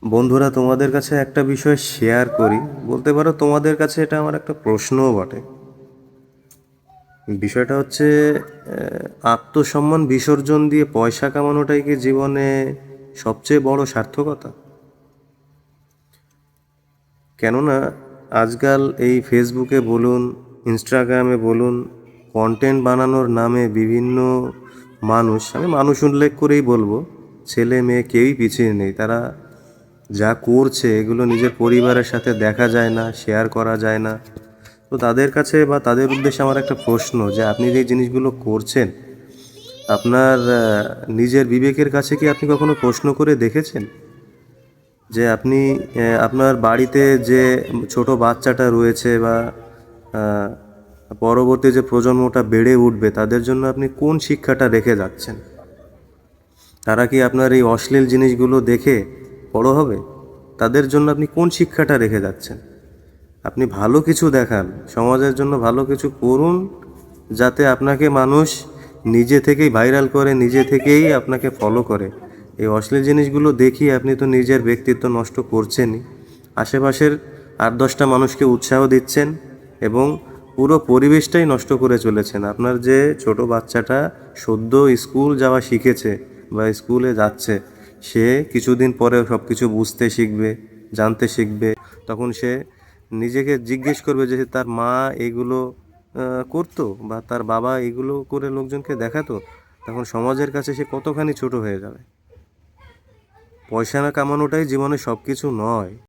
বন্ধুরা, তোমাদের কাছে একটা বিষয় শেয়ার করি। বলতে পারো তোমাদের কাছে এটা আমার একটা প্রশ্নও বটে। বিষয়টা হচ্ছে আত্মসম্মান বিসর্জন দিয়ে পয়সা কামানোটাই কি জীবনে সবচেয়ে বড় সার্থকতা? কেননা আজকাল এই ফেসবুকে বলুন, ইনস্টাগ্রামে বলুন, কন্টেন্ট বানানোর নামে বিভিন্ন মানুষ, আমি মানুষ উল্লেখ করেই বলবো, ছেলে মেয়ে কেউই পিছিয়ে নেই। তারা যা করছে এগুলো নিজের পরিবারের সাথে দেখা যায় না, শেয়ার করা যায় না। তো তাদের কাছে বা তাদের উদ্দেশ্যে আমার একটা প্রশ্ন, যে আপনি যে জিনিসগুলো করছেন, আপনার নিজের বিবেকের কাছে কি আপনি কখনো প্রশ্ন করে দেখেছেন যে আপনি আপনার বাড়িতে যে ছোট বাচ্চাটা রয়েছে বা আহ, পরবর্তী যে প্রজন্মটা বেড়ে উঠবে তাদের জন্য আপনি কোন শিক্ষাটা রেখে যাচ্ছেন? তারা কি আপনার এই অশ্লীল জিনিসগুলো দেখে বড় হবে? তাদের জন্য আপনি কোন শিক্ষাটা রেখে যাচ্ছেন? আপনি ভালো কিছু দেখান, সমাজের জন্য ভালো কিছু করুন, যাতে আপনাকে মানুষ নিজে থেকেই ভাইরাল করে, নিজে থেকেই আপনাকে ফলো করে। এই অশ্লীল জিনিসগুলো দেখিয়ে আপনি তো নিজের ব্যক্তিত্ব নষ্ট করছেনই, আশেপাশের 8-10টা মানুষকে উৎসাহ দিচ্ছেন এবং পুরো পরিবেশটাই নষ্ট করে চলেছেন। আপনার যে ছোট বাচ্চাটা সদ্য স্কুল যাওয়া শিখেছে বা স্কুলে যাচ্ছে, সে কিছুদিন পরে সব কিছু বুঝতে শিখবে, জানতে শিখবে। তখন সে নিজেকে জিজ্ঞেস করবে যে তার মা এগুলো করতো বা তার বাবা এগুলো করে লোকজনকে দেখাতো। তখন সমাজের কাছে সে কতখানি ছোট হয়ে যাবে। পয়সা না কামানোটাই জীবনে সব কিছু নয়।